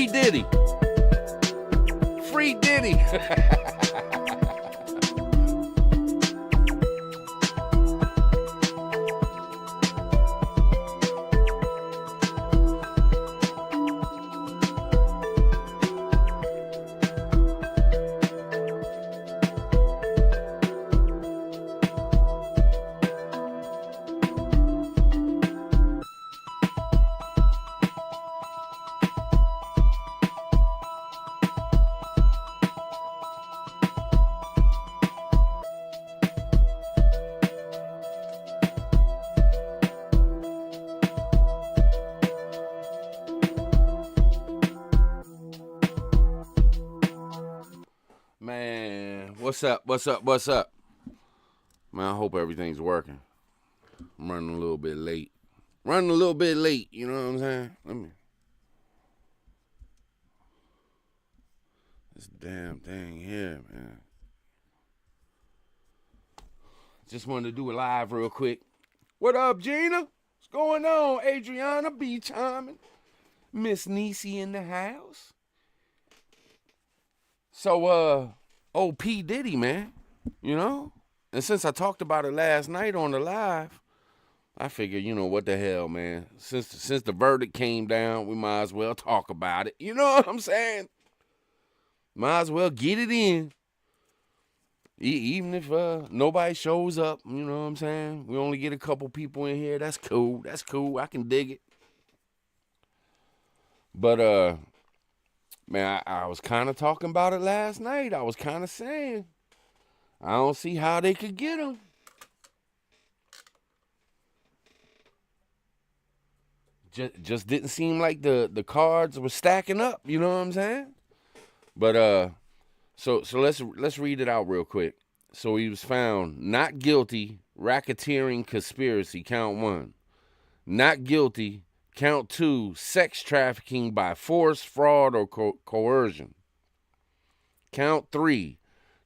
Free Diddy. Free Diddy. Man, what's up? Man, I hope everything's working. I'm running a little bit late. You know what I'm saying? This damn thing here, man. Just wanted to do it live real quick. What up, Gina? What's going on? Adriana, B. Chiming. Miss Niecy in the house. So, old P. Diddy, man, you know? And since I talked about it last night on the live, I figured, you know, what the hell, man? Since the verdict came down, we might as well talk about it. You know what I'm saying? Might as well get it in. Even if nobody shows up, you know what I'm saying? We only get a couple people in here. That's cool. I can dig it. But, man, I was kind of talking about it last night. I was kind of saying, I don't see how they could get him. Just didn't seem like the cards were stacking up. You know what I'm saying? But so let's read it out real quick. So he was found not guilty, racketeering conspiracy, count 1. Not guilty, count 2, sex trafficking by force, fraud, or coercion. Count 3,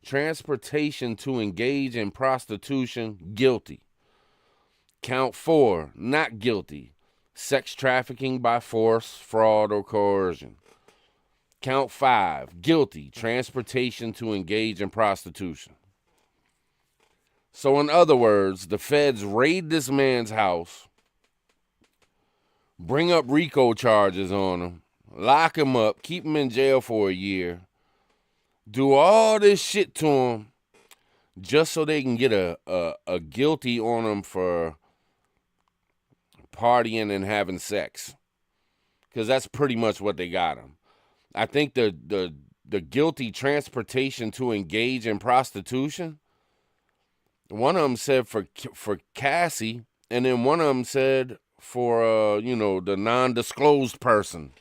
transportation to engage in prostitution, guilty. Count 4, not guilty, sex trafficking by force, fraud, or coercion. Count 5, guilty, transportation to engage in prostitution. So in other words, the feds raid this man's house, bring up RICO charges on him, lock him up, keep him in jail for a year, do all this shit to him just so they can get a guilty on him for partying and having sex. Because that's pretty much what they got him. I think the guilty transportation to engage in prostitution, one of them said for Cassie, and then one of them said for the non-disclosed person,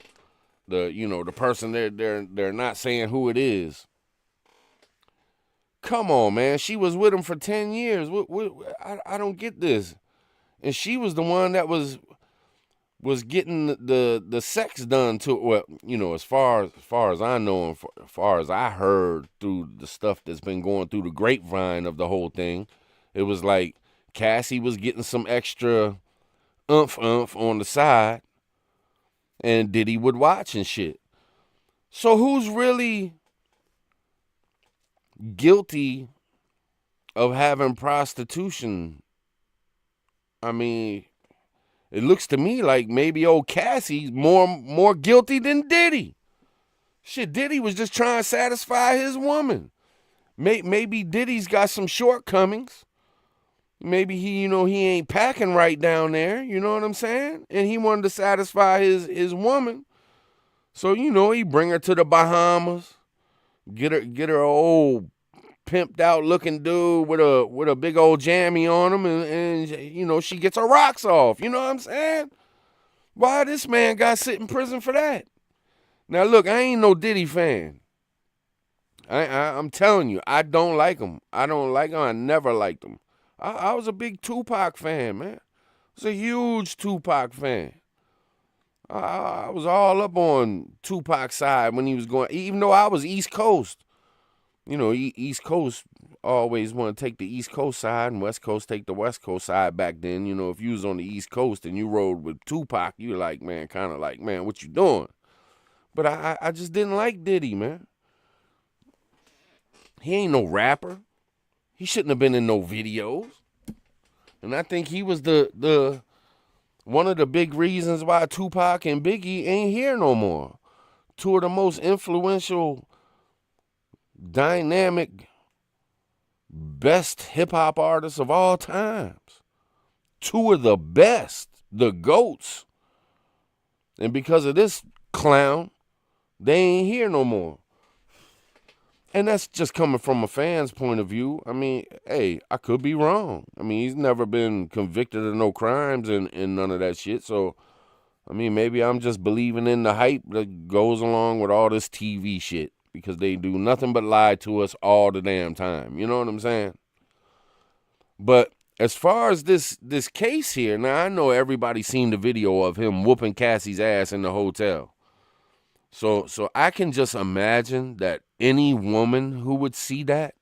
the person they're not saying who it is. Come on, man, she was with him for 10 years. I don't get this. And she was the one that was getting the sex done to, well, as far as I know, and as far as I heard through the stuff that's been going through the grapevine of the whole thing, it was like Cassie was getting some extra oomph on the side, and Diddy would watch and shit. So who's really guilty of having prostitution? I mean, it looks to me like maybe old Cassie's more guilty than Diddy. Shit, Diddy was just trying to satisfy his woman. Maybe Diddy's got some shortcomings. Maybe he ain't packing right down there, you know what I'm saying? And he wanted to satisfy his woman. So, he bring her to the Bahamas, get her old pimped out looking dude with a big old jammy on him, and she gets her rocks off. You know what I'm saying? Why this man got sit in prison for that? Now look, I ain't no Diddy fan. I'm telling you, I don't like him. I never liked him. I was a big Tupac fan, man. I was a huge Tupac fan. I was all up on Tupac's side when he was going, even though I was East Coast. East Coast always want to take the East Coast side and West Coast take the West Coast side back then. If you was on the East Coast and you rode with Tupac, you like, man, kind of like, man, what you doing? But I just didn't like Diddy, man. He ain't no rapper. He shouldn't have been in no videos. And I think he was the one of the big reasons why Tupac and Biggie ain't here no more. Two of the most influential, dynamic, best hip hop artists of all times. Two of the best, the GOATs. And because of this clown, they ain't here no more. And that's just coming from a fan's point of view. I mean, hey, I could be wrong. I mean, he's never been convicted of no crimes and none of that shit. So, I mean, maybe I'm just believing in the hype that goes along with all this TV shit because they do nothing but lie to us all the damn time. You know what I'm saying? But as far as this case here, now I know everybody's seen the video of him whooping Cassie's ass in the hotel. So I can just imagine that any woman who would see that,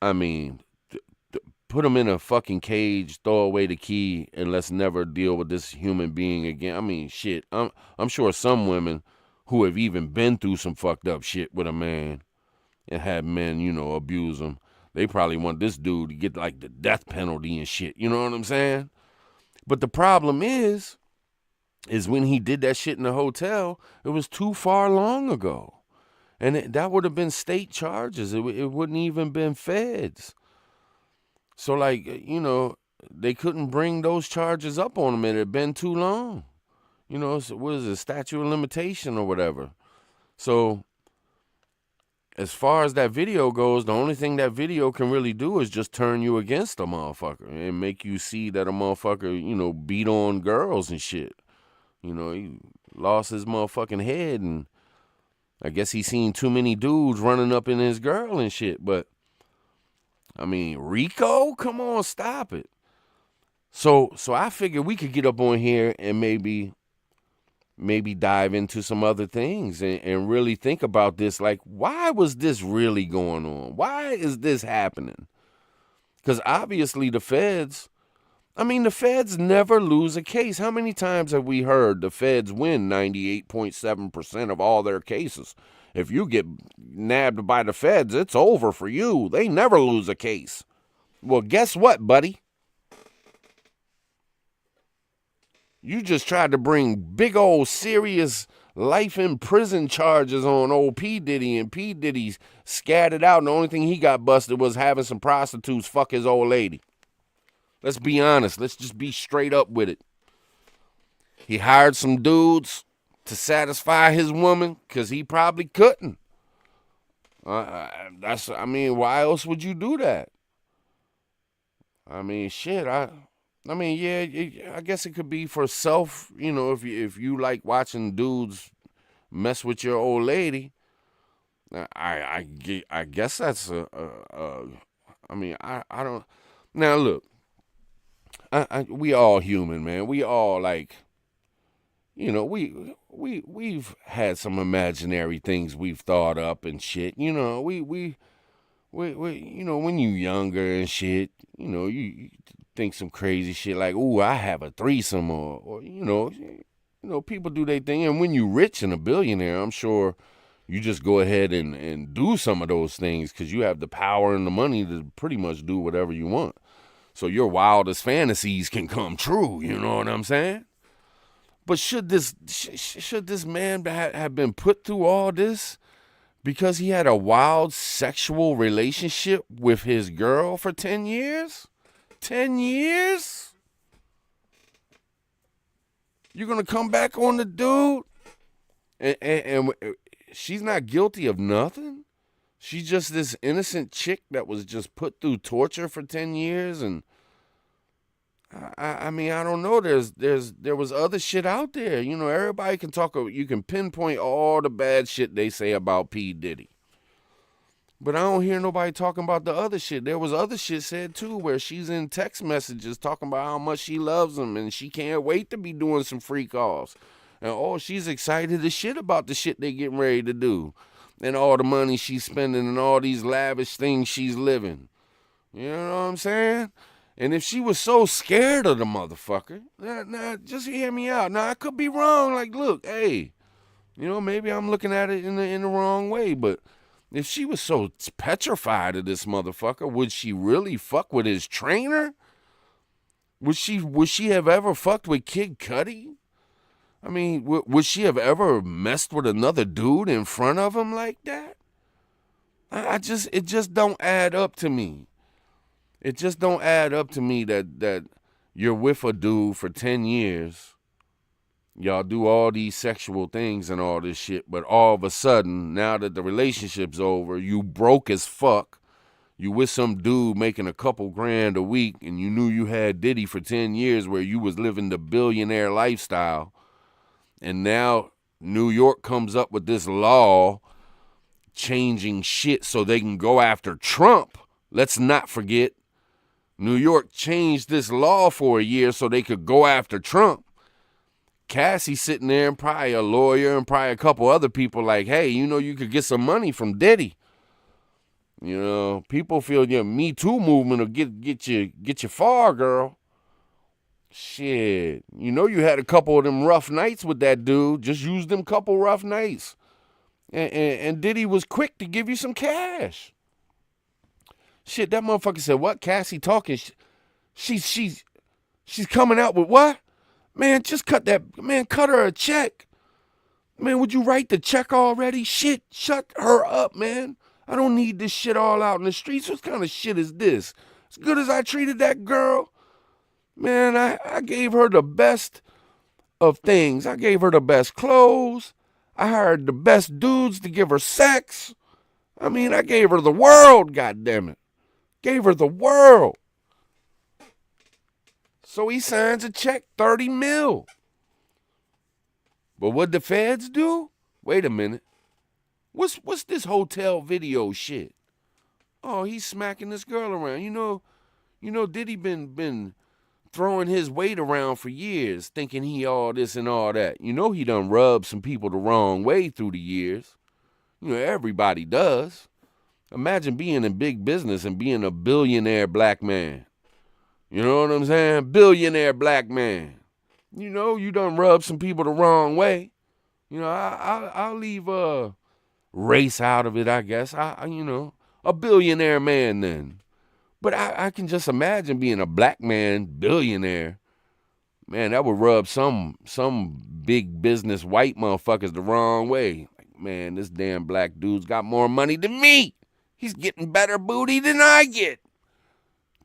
I mean, put him in a fucking cage, throw away the key, and let's never deal with this human being again. I mean, shit. I'm sure some women who have even been through some fucked up shit with a man and had men, abuse them, they probably want this dude to get like the death penalty and shit. You know what I'm saying? But the problem is when he did that shit in the hotel, it was too far long ago. And that would have been state charges. It wouldn't even been feds. So, like, they couldn't bring those charges up on him. It had been too long. So what is it, statute of limitation or whatever. So, as far as that video goes, the only thing that video can really do is just turn you against a motherfucker and make you see that a motherfucker, beat on girls and shit. He lost his motherfucking head, and I guess he seen too many dudes running up in his girl and shit. But, I mean, Rico? Come on, stop it. So I figured we could get up on here and maybe dive into some other things and really think about this. Like, why was this really going on? Why is this happening? Because obviously the feds never lose a case. How many times have we heard the feds win 98.7% of all their cases? If you get nabbed by the feds, it's over for you. They never lose a case. Well, guess what, buddy? You just tried to bring big old serious life in prison charges on old P. Diddy, and P. Diddy scattered out, and the only thing he got busted was having some prostitutes fuck his old lady. Let's be honest. Let's just be straight up with it. He hired some dudes to satisfy his woman because he probably couldn't. Why else would you do that? I mean, shit. I guess it could be for self. If you like watching dudes mess with your old lady. I guess that's I don't. Now look. We all human, man. We all we've had some imaginary things we've thought up and shit. We when you younger and shit, you think some crazy shit like, ooh, I have a threesome or people do their thing. And when you rich and a billionaire, I'm sure you just go ahead and do some of those things because you have the power and the money to pretty much do whatever you want. So your wildest fantasies can come true, you know what I'm saying? But should this man have been put through all this because he had a wild sexual relationship with his girl for 10 years? 10 years? You're going to come back on the dude? And she's not guilty of nothing? She's just this innocent chick that was just put through torture for 10 years, and I don't know. There was other shit out there. Everybody can talk. You can pinpoint all the bad shit they say about P. Diddy, but I don't hear nobody talking about the other shit. There was other shit said too, where she's in text messages talking about how much she loves him and she can't wait to be doing some freak offs, and she's excited as shit about the shit they getting ready to do. And all the money she's spending and all these lavish things she's living. You know what I'm saying? And if she was so scared of the motherfucker, now just hear me out. Now, I could be wrong. Like, look, hey, You know, maybe I'm looking at it in the wrong way, but if she was so petrified of this motherfucker, would she really fuck with his trainer? Would she have ever fucked with Kid Cudi? I mean, would she have ever messed with another dude in front of him like that? It just don't add up to me. It just don't add up to me that you're with a dude for 10 years. Y'all do all these sexual things and all this shit, but all of a sudden, now that the relationship's over, you broke as fuck. You with some dude making a couple grand a week, and you knew you had Diddy for 10 years where you was living the billionaire lifestyle. And now New York comes up with this law changing shit so they can go after Trump. Let's not forget, New York changed this law for a year so they could go after Trump. Cassie sitting there and probably a lawyer and probably a couple other people like, hey, you know, you could get some money from Diddy. You know, people feel your Me Too movement will get you far, girl. Shit. You know you had a couple of them rough nights with that dude. Just use them couple rough nights. And Diddy was quick to give you some cash. Shit, that motherfucker said, what? Cassie talking? She's coming out with what? Man, just cut her a check. Man, would you write the check already? Shit, shut her up, man. I don't need this shit all out in the streets. What kind of shit is this? As good as I treated that girl, man, I gave her the best of things. I gave her the best clothes. I hired the best dudes to give her sex. I mean, I gave her the world, goddammit. Gave her the world. So he signs a check, 30 mil. But what the feds do? Wait a minute. What's this hotel video shit? Oh, he's smacking this girl around. You know, Diddy been throwing his weight around for years, thinking he all this and all that. You know he done rubbed some people the wrong way through the years. You know, everybody does. Imagine being in big business and being a billionaire black man. You know what I'm saying? Billionaire black man. You know, you done rubbed some people the wrong way. You know, I'll leave race out of it, I guess. A billionaire man then. But I can just imagine being a black man billionaire. Man, that would rub some big business white motherfuckers the wrong way. Like, man, this damn black dude's got more money than me. He's getting better booty than I get.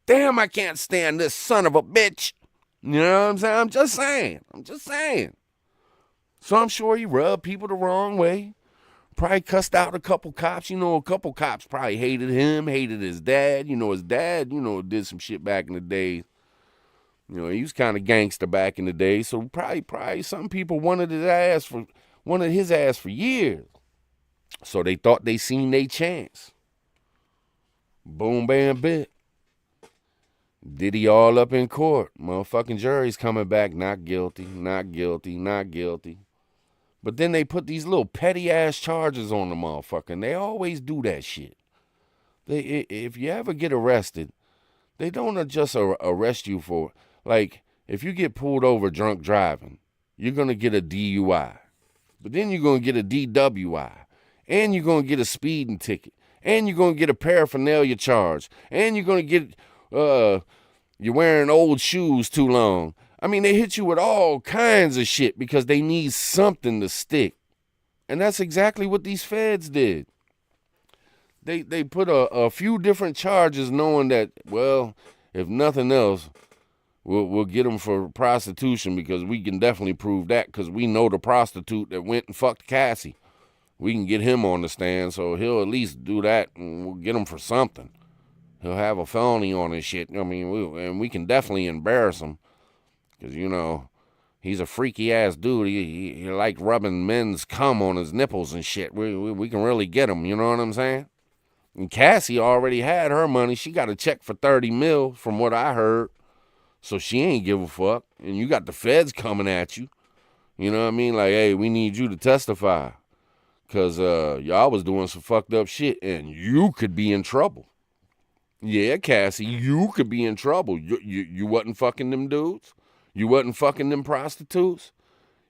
Damn, I can't stand this son of a bitch. You know what I'm saying? I'm just saying. So I'm sure he rubbed people the wrong way. Probably cussed out a couple cops. You know, a couple cops probably hated him, hated his dad. You know, his dad, did some shit back in the day. You know, he was kind of gangster back in the day. So probably some people wanted his ass for years. So they thought they seen their chance. Boom, bam, bit. Diddy all up in court. Motherfucking jury's coming back. Not guilty, not guilty, not guilty. But then they put these little petty-ass charges on the motherfucker, and they always do that shit. If you ever get arrested, they don't just arrest you for, like, if you get pulled over drunk driving, you're going to get a DUI. But then you're going to get a DWI. And you're going to get a speeding ticket. And you're going to get a paraphernalia charge. And you're going to get, you're wearing old shoes too long. I mean, they hit you with all kinds of shit because they need something to stick. And that's exactly what these feds did. They put a few different charges knowing that, well, if nothing else, we'll get them for prostitution because we can definitely prove that because we know the prostitute that went and fucked Cassie. We can get him on the stand, so he'll at least do that and we'll get him for something. He'll have a felony on his shit. I mean, and we can definitely embarrass him. Because, he's a freaky-ass dude. He like rubbing men's cum on his nipples and shit. We can really get him, you know what I'm saying? And Cassie already had her money. She got a check for 30 mil from what I heard. So she ain't give a fuck. And you got the feds coming at you. You know what I mean? Like, hey, we need you to testify. Because y'all was doing some fucked up shit. And you could be in trouble. Yeah, Cassie, you could be in trouble. You wasn't fucking them dudes. You wasn't fucking them prostitutes.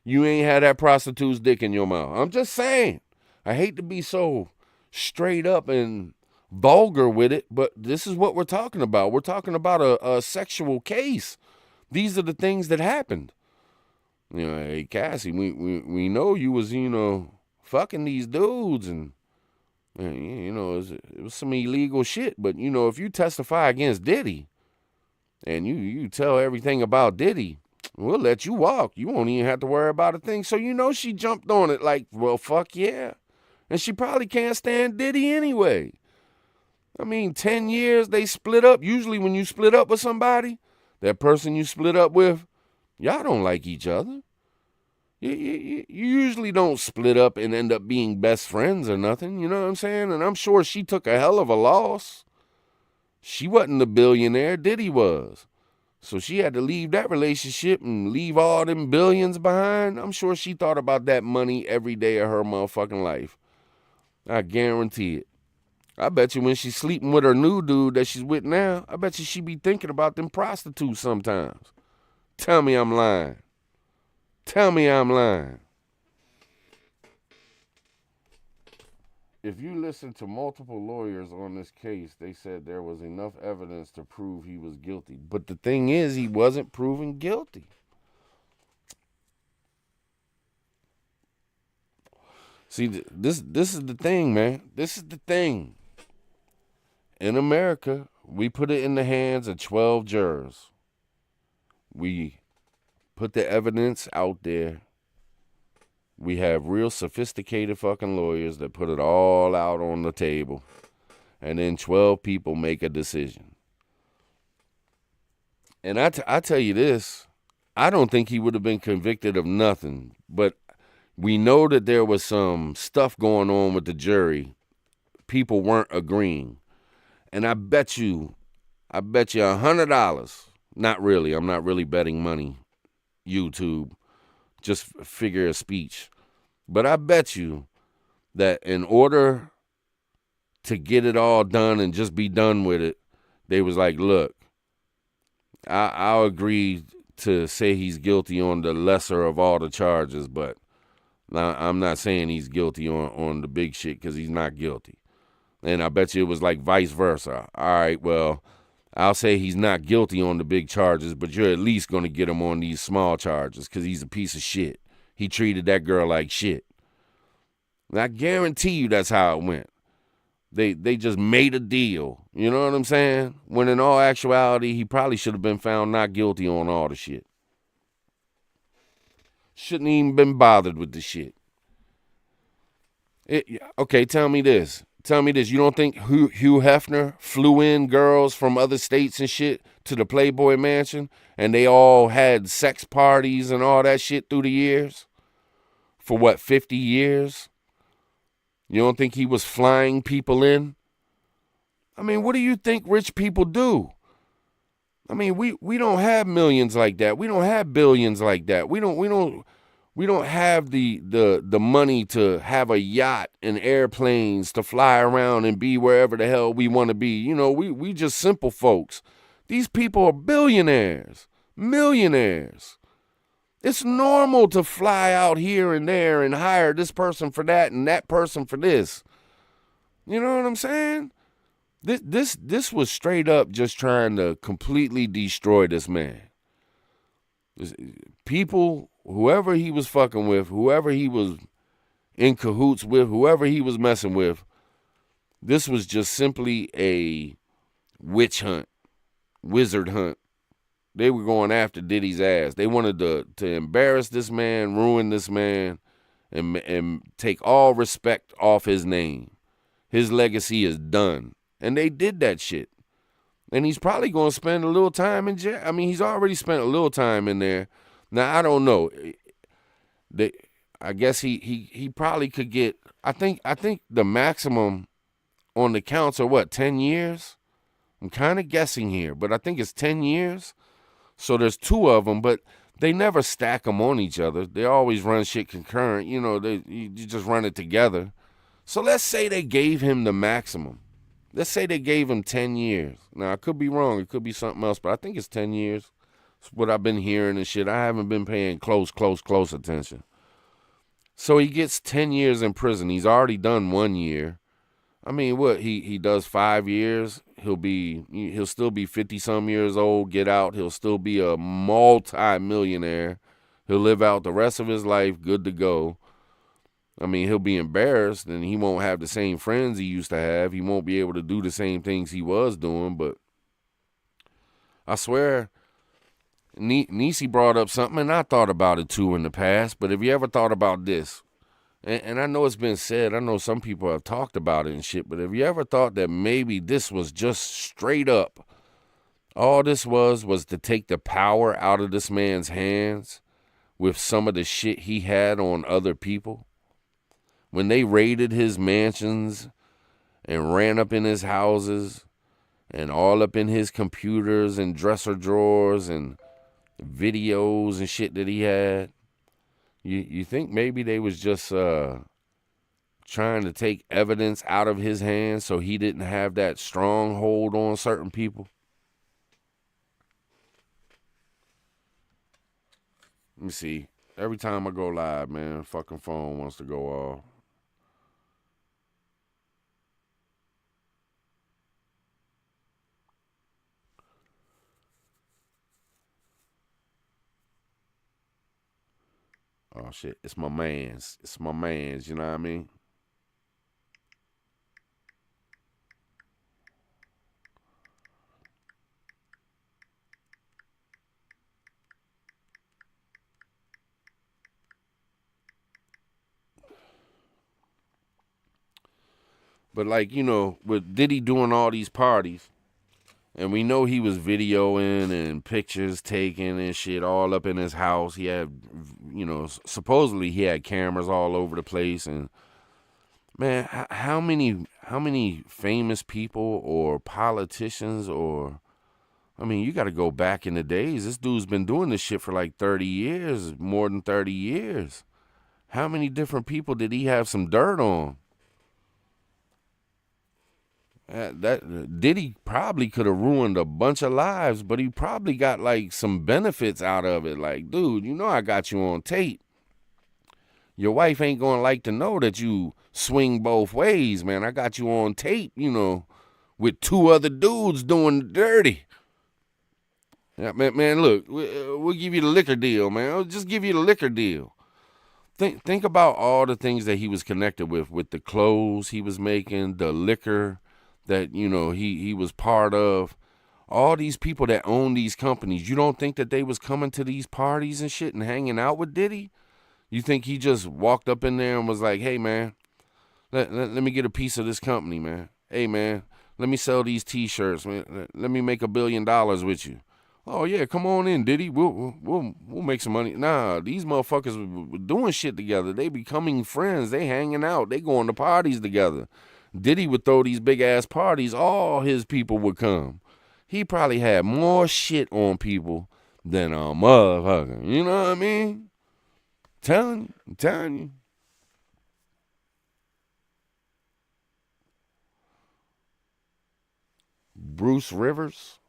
you ain't had that prostitute's dick in your mouth. I'm just saying. I hate to be so straight up and vulgar with it, but this is what we're talking about. We're talking about a sexual case. These are the things that happened. Hey, Cassie, we know you was, fucking these dudes and it was some illegal shit. But, if you testify against Diddy and you tell everything about Diddy, we'll let you walk. You won't even have to worry about a thing. So, she jumped on it like, well, fuck yeah. And she probably can't stand Diddy anyway. 10 years, they split up. Usually when you split up with somebody, that person you split up with, y'all don't like each other. You usually don't split up and end up being best friends or nothing. You know what I'm saying? And I'm sure she took a hell of a loss. She wasn't the billionaire. Diddy was. So she had to leave that relationship and leave all them billions behind. I'm sure she thought about that money every day of her motherfucking life. I guarantee it. I bet you when she's sleeping with her new dude that she's with now, I bet you she be thinking about them prostitutes sometimes. Tell me I'm lying. Tell me I'm lying. If you listen to multiple lawyers on this case, they said there was enough evidence to prove he was guilty. But the thing is, he wasn't proven guilty. See, this is the thing, man. This is the thing. In America, we put it in the hands of 12 jurors. We put the evidence out there. We have real sophisticated fucking lawyers that put it all out on the table. And then 12 people make a decision. And I tell you this, I don't think he would have been convicted of nothing. But we know that there was some stuff going on with the jury. People weren't agreeing. And I bet you $100. Not really. I'm not really betting money. YouTube. Just figure of speech. But I bet you that in order to get it all done and just be done with it, they was like, look, I'll agree to say he's guilty on the lesser of all the charges, but I'm not saying he's guilty on the big shit because he's not guilty. And I bet you it was like vice versa. All right, well, I'll say he's not guilty on the big charges, but you're at least going to get him on these small charges because he's a piece of shit. He treated that girl like shit. And I guarantee you that's how it went. They just made a deal. You know what I'm saying? When in all actuality, he probably should have been found not guilty on all the shit. Shouldn't even been bothered with the shit. Okay, tell me this. You don't think Hugh Hefner flew in girls from other states and shit to the Playboy Mansion and they all had sex parties and all that shit through the years? For what, 50 years? You don't think he was flying people in? What do you think rich people do? We don't have millions like that. We don't have billions like that. We don't have the money to have a yacht and airplanes to fly around and be wherever the hell we want to be. We just simple folks. These people are billionaires, millionaires. It's normal to fly out here and there and hire this person for that and that person for this. You know what I'm saying? This was straight up just trying to completely destroy this man. People, whoever he was fucking with, whoever he was in cahoots with, whoever he was messing with, this was just simply a witch hunt, wizard hunt. They were going after Diddy's ass. They wanted to embarrass this man, ruin this man, and take all respect off his name. His legacy is done. And they did that shit. And he's probably going to spend a little time in jail. He's already spent a little time in there. Now, I don't know. I guess he probably could get, I think the maximum on the counts are what, 10 years? I'm kind of guessing here, but I think it's 10 years. So there's two of them, but they never stack them on each other. They always run shit concurrent. You just run it together. So let's say they gave him the maximum. Let's say they gave him 10 years. Now, I could be wrong. It could be something else, but I think it's 10 years. It's what I've been hearing and shit. I haven't been paying close attention. So he gets 10 years in prison. He's already done 1 year. I mean, what he does 5 years. He'll still be 50 some years old. Get out. He'll still be a multi-millionaire. He'll live out the rest of his life good to go. I mean, he'll be embarrassed and he won't have the same friends he used to have. He won't be able to do the same things he was doing. But I swear, Niecy brought up something, and I thought about it too in the past. But have you ever thought about this? And I know it's been said, I know some people have talked about it and shit, but have you ever thought that maybe this was just straight up, all this was to take the power out of this man's hands with some of the shit he had on other people? When they raided his mansions and ran up in his houses and all up in his computers and dresser drawers and videos and shit that he had, you think maybe they was just trying to take evidence out of his hands so he didn't have that stronghold on certain people? Let me see. Every time I go live, man, fucking phone wants to go off. Oh shit, it's my man's. It's my man's, you know what I mean? But like, with Diddy doing all these parties, and we know he was videoing and pictures taken and shit all up in his house. He had, supposedly he had cameras all over the place. And man, how many famous people or politicians you got to go back in the days. This dude's been doing this shit for like 30 years, more than 30 years. How many different people did he have some dirt on? That Diddy probably could have ruined a bunch of lives, but he probably got like some benefits out of it. Like, dude, I got you on tape. Your wife ain't gonna like to know that you swing both ways, man. I got you on tape, with 2 other dudes doing the dirty. Yeah, man, look, we'll give you the liquor deal, man. I'll just give you the liquor deal. Think about all the things that he was connected with the clothes he was making, the liquor that, he was part of. All these people that own these companies, you don't think that they was coming to these parties and shit and hanging out with Diddy? You think he just walked up in there and was like, hey, man, let me get a piece of this company, man. Hey, man, let me sell these T-shirts, man. Let me make $1 billion with you. Oh, yeah, come on in, Diddy. We'll make some money. Nah, these motherfuckers were doing shit together. They becoming friends. They hanging out. They going to parties together. Diddy would throw these big-ass parties. All his people would come. He probably had more shit on people than a motherfucker. You know what I mean? I'm telling you. Bruce Rivers.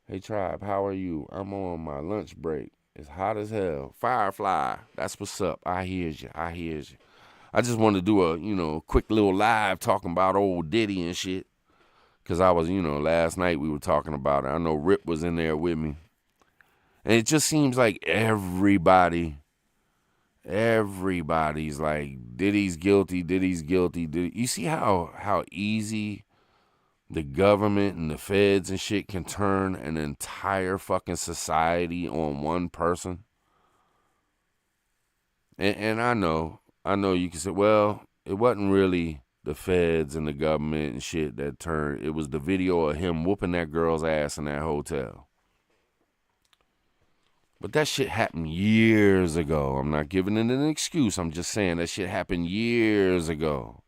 Hey, Tribe, how are you? I'm on my lunch break. It's hot as hell. Firefly, that's what's up. I hears you. I just wanted to do a, quick little live talking about old Diddy and shit. Because I was, last night we were talking about it. I know Rip was in there with me. And it just seems like everybody's like, Diddy's guilty. You see how easy the government and the feds and shit can turn an entire fucking society on one person? And I know you can say, well, it wasn't really the feds and the government and shit that turned. It was the video of him whooping that girl's ass in that hotel. But that shit happened years ago. I'm not giving it an excuse. I'm just saying that shit happened years ago.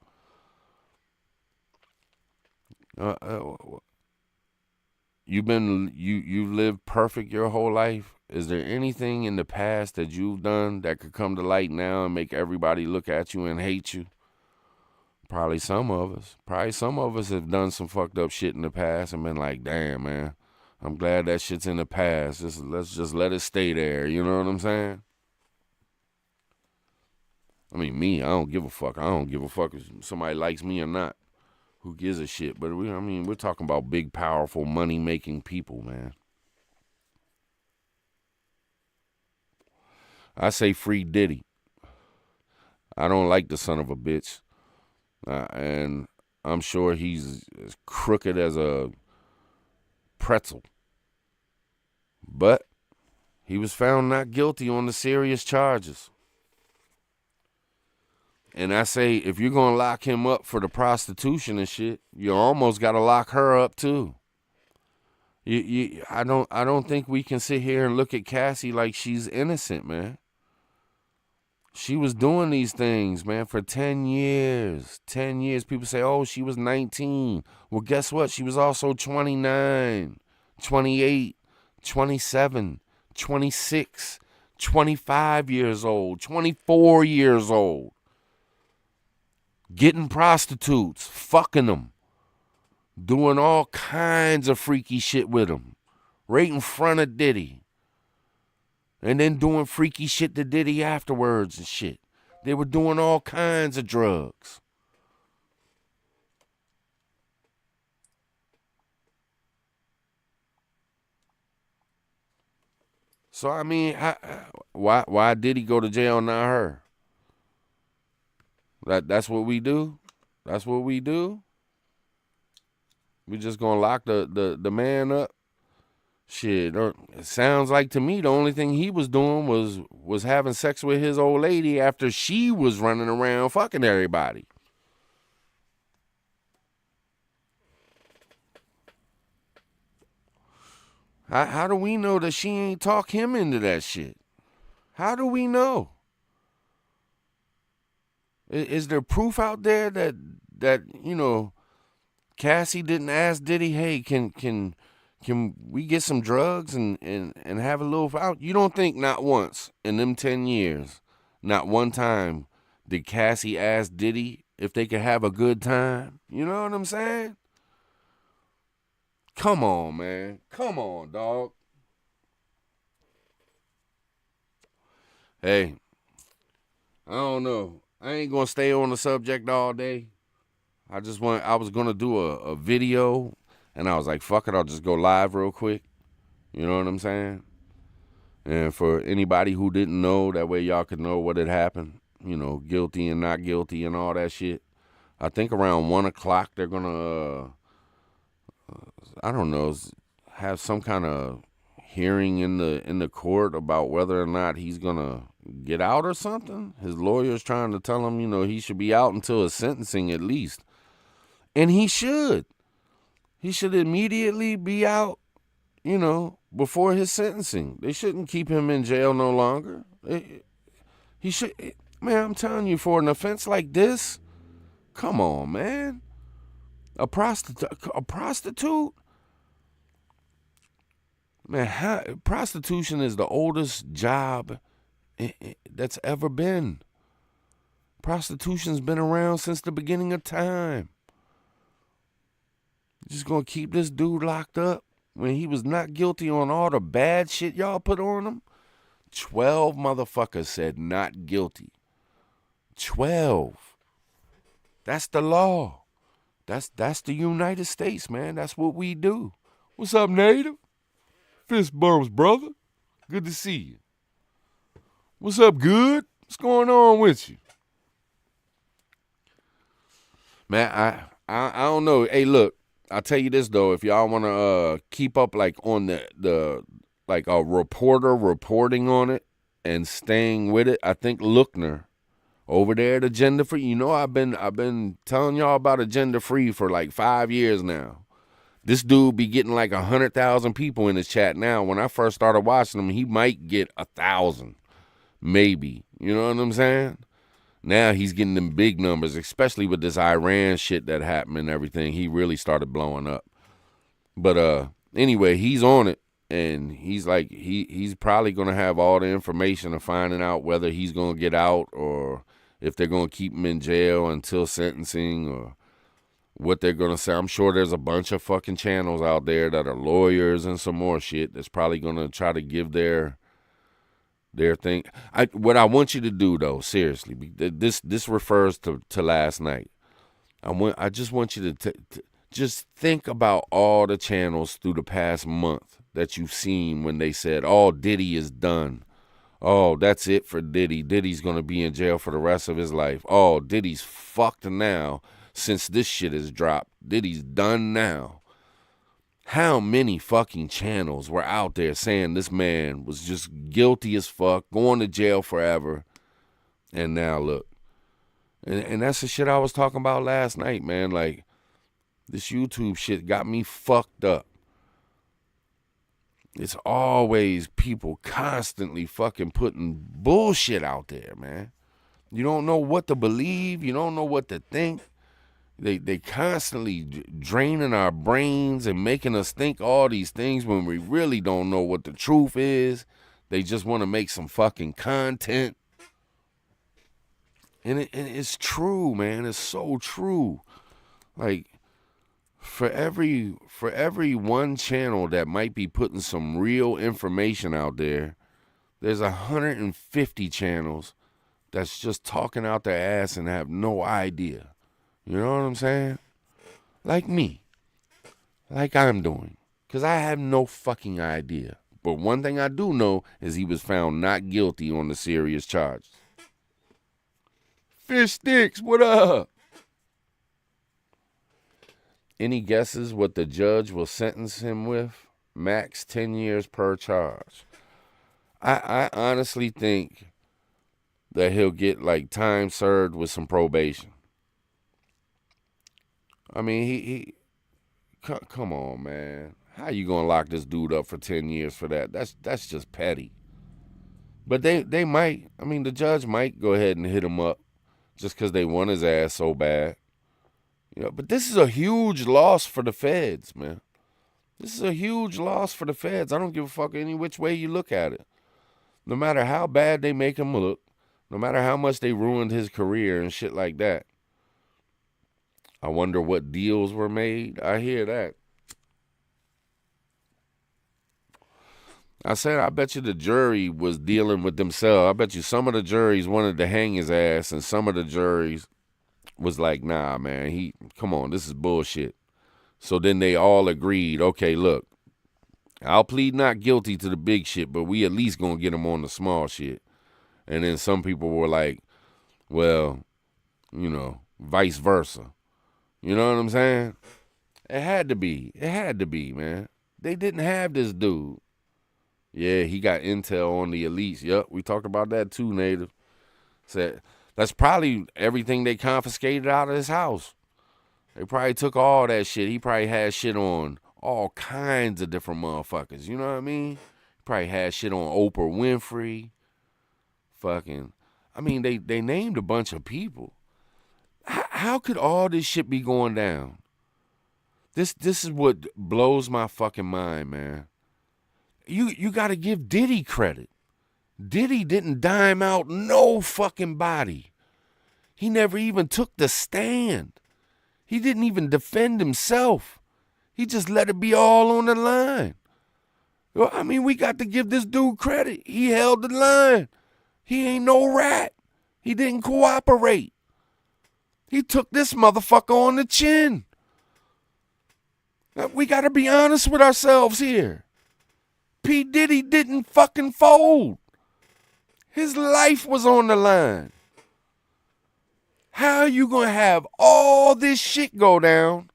You've lived perfect your whole life. Is there anything in the past that you've done that could come to light now and make everybody look at you and hate you? Probably some of us. Probably some of us have done some fucked up shit in the past and been like, damn, man, I'm glad that shit's in the past. Let's just let it stay there. You know what I'm saying? I mean, me, I don't give a fuck. I don't give a fuck if somebody likes me or not. Who gives a shit? But we're talking about big, powerful, money-making people, man. I say free Diddy. I don't like the son of a bitch. And I'm sure he's as crooked as a pretzel. But he was found not guilty on the serious charges. And I say, if you're going to lock him up for the prostitution and shit, you almost got to lock her up too. I don't think we can sit here and look at Cassie like she's innocent, man. She was doing these things, man, for 10 years. 10 years. People say, oh, she was 19. Well, guess what? She was also 29, 28, 27, 26, 25 years old, 24 years old. Getting prostitutes, fucking them, doing all kinds of freaky shit with them, right in front of Diddy. And then doing freaky shit to Diddy afterwards and shit. They were doing all kinds of drugs. So, I mean, why did he go to jail, not her? That's what we do? That's what we do? We just gonna lock the man up? Shit, it sounds like to me the only thing he was doing was having sex with his old lady after she was running around fucking everybody. How do we know that she ain't talk him into that shit? How do we know? Is there proof out there that you know Cassie didn't ask Diddy, hey, can we get some drugs and have a little out? You don't think not once in them 10 years, not one time did Cassie ask Diddy if they could have a good time? You know what I'm saying? Come on, man. Come on, dog. Hey, I don't know. I ain't gonna stay on the subject all day. I was gonna do a video, and I was like, fuck it, I'll just go live real quick. You know what I'm saying? And for anybody who didn't know, that way y'all could know what had happened. You know, guilty and not guilty and all that shit. I think around 1 o'clock they're gonna, I don't know, have some kind of hearing in the court about whether or not he's gonna get out or something. His lawyer's trying to tell him, you know, he should be out until his sentencing at least. And he should. He should immediately be out, you know, before his sentencing. They shouldn't keep him in jail no longer. He should, man, I'm telling you, for an offense like this, come on, man. A prostitute? Man, prostitution is the oldest job that's ever been. Prostitution's been around since the beginning of time. Just gonna keep this dude locked up when he was not guilty on all the bad shit y'all put on him? 12 motherfuckers said not guilty. 12. That's the law. That's the United States, man. That's what we do. What's up, Native? Fist bumps, brother. Good to see you. What's up, good? What's going on with you? Man, I don't know. Hey, look, I'll tell you this, though. If y'all want to keep up, like, on the like a reporter reporting on it and staying with it, I think Lookner over there at Agenda Free, you know, I've been telling y'all about Agenda Free for like 5 years now. This dude be getting like 100,000 people in his chat now. When I first started watching him, he might get 1,000, maybe. You know what I'm saying? Now he's getting them big numbers, especially with this Iran shit that happened and everything. He really started blowing up. But anyway, he's on it, and he's like, he's probably going to have all the information of finding out whether he's going to get out or if they're going to keep him in jail until sentencing or what they're going to say. I'm sure there's a bunch of fucking channels out there that are lawyers and some more shit that's probably going to try to give their thing. What I want you to do, though, seriously, this refers to last night. I just want you to just think about all the channels through the past month that you've seen when they said, "Oh, Diddy is done. Oh, that's it for Diddy. Diddy's going to be in jail for the rest of his life. Oh, Diddy's fucked now since this shit is dropped. Diddy's done now." How many fucking channels were out there saying this man was just guilty as fuck, going to jail forever, and now look. And that's the shit I was talking about last night, man. Like, this YouTube shit got me fucked up. It's always people constantly fucking putting bullshit out there, man. You don't know what to believe. You don't know what to think. They constantly draining our brains and making us think all these things when we really don't know what the truth is. They just want to make some fucking content. And it's true, man. It's so true. Like, for every one channel that might be putting some real information out there, there's 150 channels that's just talking out their ass and have no idea. You know what I'm saying? Like me. Like I'm doing. Because I have no fucking idea. But one thing I do know is he was found not guilty on the serious charges. Fish Sticks, what up? Any guesses what the judge will sentence him with? Max 10 years per charge. I honestly think that he'll get like time served with some probation. I mean, he come on, man. How you gonna lock this dude up for 10 years for that? That's just petty. But they might. I mean, the judge might go ahead and hit him up just because they want his ass so bad. You know, but this is a huge loss for the feds, man. This is a huge loss for the feds. I don't give a fuck any which way you look at it. No matter how bad they make him look, no matter how much they ruined his career and shit like that. I wonder what deals were made. I hear that. I said, I bet you the jury was dealing with themselves. I bet you some of the juries wanted to hang his ass, and some of the juries was like, nah, man, come on, this is bullshit. So then they all agreed, okay, look, I'll plead not guilty to the big shit, but we at least gonna get him on the small shit. And then some people were like, well, you know, vice versa. You know what I'm saying? It had to be. It had to be, man. They didn't have this dude. Yeah, he got intel on the elites. Yep, we talked about that too, Native. Said that's probably everything they confiscated out of his house. They probably took all that shit. He probably had shit on all kinds of different motherfuckers. You know what I mean? He probably had shit on Oprah Winfrey. Fucking, I mean, they named a bunch of people. How could all this shit be going down? This is what blows my fucking mind, man. You got to give Diddy credit. Diddy didn't dime out no fucking body. He never even took the stand. He didn't even defend himself. He just let it be all on the line. I mean, we got to give this dude credit. He held the line. He ain't no rat. He didn't cooperate. He took this motherfucker on the chin. We got to be honest with ourselves here. P. Diddy didn't fucking fold. His life was on the line. How are you going to have all this shit go down,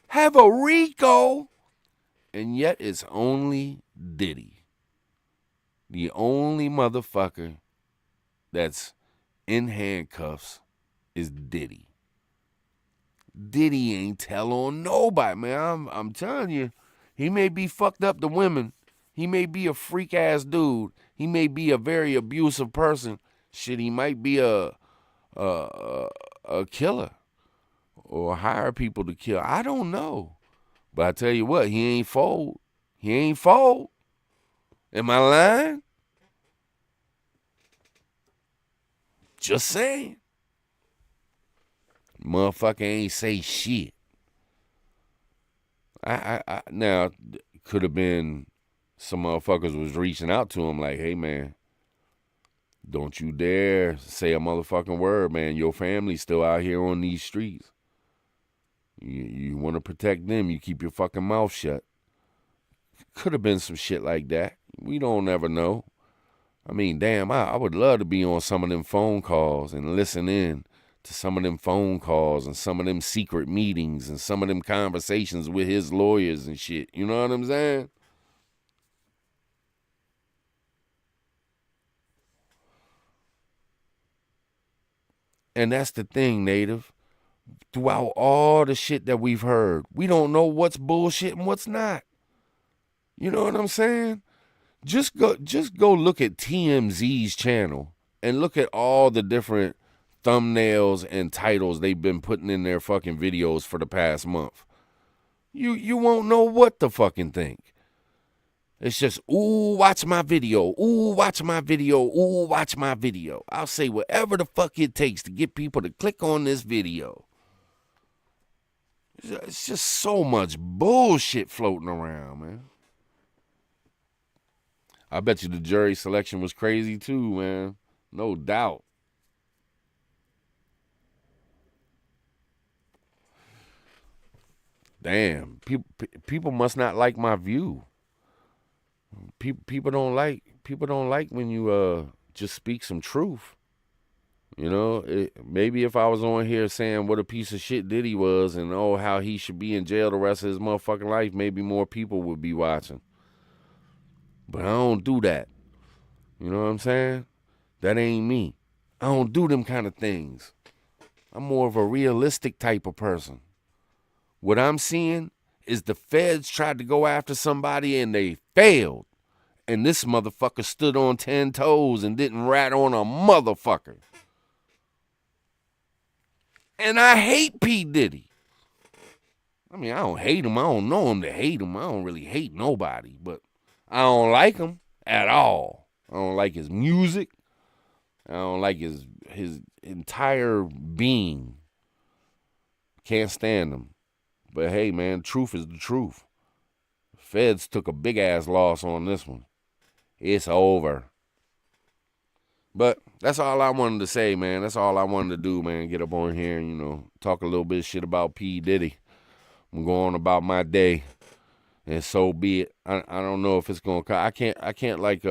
have a RICO, and yet it's only Diddy? The only motherfucker that's in handcuffs is Diddy. Diddy ain't tell on nobody, man. I'm telling you, he may be fucked up to women. He may be a freak ass dude. He may be a very abusive person. Shit, he might be a killer or hire people to kill. I don't know. But I tell you what, he ain't fold. He ain't fold. Am I lying? Just saying. Motherfucker ain't say shit. Now, could have been some motherfuckers was reaching out to him like, hey, man, don't you dare say a motherfucking word, man. Your family's still out here on these streets. You want to protect them, you keep your fucking mouth shut. Could have been some shit like that. We don't ever know. I mean, damn, I would love to be on some of them phone calls and listen in to some of them phone calls and some of them secret meetings and some of them conversations with his lawyers and shit. You know what I'm saying? And that's the thing, Native. Throughout all the shit that we've heard, we don't know what's bullshit and what's not. You know what I'm saying? Just go look at TMZ's channel and look at all the different thumbnails and titles they've been putting in their fucking videos for the past month. You won't know what to fucking think. It's just, ooh, watch my video. Ooh, watch my video. Ooh, watch my video. I'll say whatever the fuck it takes to get people to click on this video. It's just so much bullshit floating around, man. I bet you the jury selection was crazy too, man. No doubt. Damn, people must not like my view. People don't like when you just speak some truth. You know, maybe if I was on here saying what a piece of shit Diddy was and how he should be in jail the rest of his motherfucking life, maybe more people would be watching. But I don't do that. You know what I'm saying? That ain't me. I don't do them kind of things. I'm more of a realistic type of person. What I'm seeing is the feds tried to go after somebody and they failed. And this motherfucker stood on 10 toes and didn't rat on a motherfucker. And I hate P. Diddy. I mean, I don't hate him. I don't know him to hate him. I don't really hate nobody. But I don't like him at all. I don't like his music. I don't like his entire being. Can't stand him. But hey, man, truth is the truth. Feds took a big-ass loss on this one. It's over. But that's all I wanted to say, man. That's all I wanted to do, man. Get up on here and, talk a little bit of shit about P. Diddy. I'm going about my day. And so be it. I don't know if it's going to... I can't like,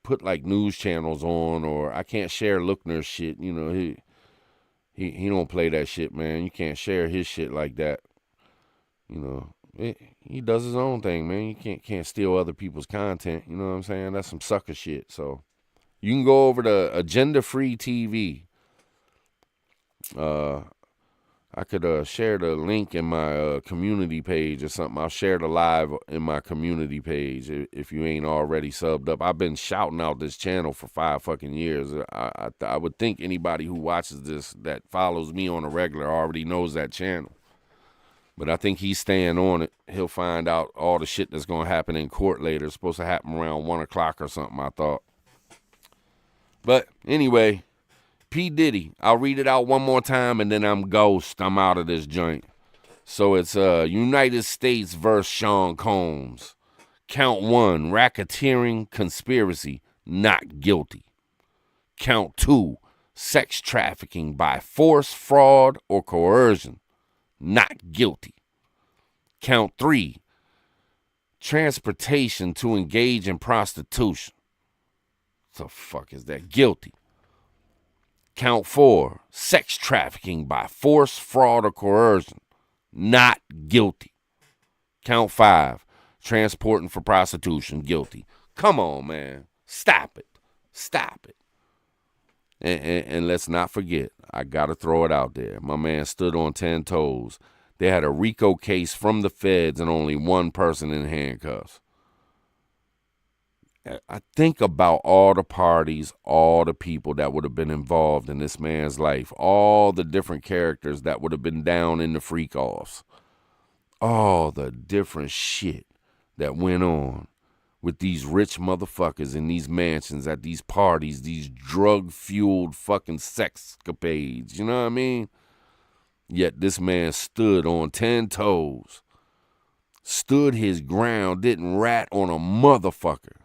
put, like, news channels on, or I can't share Lookner's shit. He don't play that shit, man. You can't share his shit like that. He does his own thing, man. You can't steal other people's content. You know what I'm saying? That's some sucker shit. So you can go over to Agenda Free TV. I could share the link in my community page or something. I'll share the live in my community page if you ain't already subbed up. I've been shouting out this channel for 5 fucking years. I would think anybody who watches this that follows me on a regular already knows that channel. But I think he's staying on it. He'll find out all the shit that's going to happen in court later. It's supposed to happen around 1 o'clock or something, I thought. But anyway, P. Diddy. I'll read it out one more time and then I'm ghost. I'm out of this joint. So it's United States versus Sean Combs. Count 1, racketeering conspiracy, not guilty. Count 2, sex trafficking by force, fraud, or coercion, not guilty. Count 3, transportation to engage in prostitution. The fuck is that? Guilty. Count 4, sex trafficking by force, fraud, or coercion, not guilty. Count 5, transporting for prostitution, guilty. Come on, man. Stop it. Stop it. And let's not forget, I got to throw it out there. My man stood on 10 toes. They had a RICO case from the feds and only one person in handcuffs. I think about all the parties, all the people that would have been involved in this man's life, all the different characters that would have been down in the freak-offs, all the different shit that went on with these rich motherfuckers in these mansions at these parties, these drug-fueled fucking sexcapades, you know what I mean? Yet this man stood on 10 toes, stood his ground, didn't rat on a motherfucker.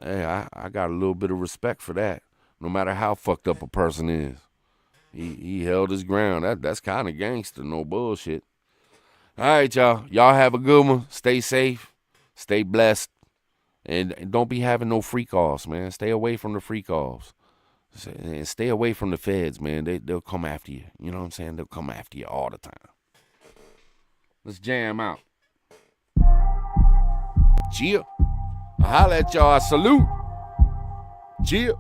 Hey, I got a little bit of respect for that, no matter how fucked up a person is. He held his ground. That's kind of gangster, no bullshit. All right, y'all. Y'all have a good one. Stay safe. Stay blessed. And don't be having no freak offs, man. Stay away from the freak offs. And stay away from the feds, man. They'll come after you. You know what I'm saying? They'll come after you all the time. Let's jam out. Cheer. I holla at y'all. Salute. Cheer.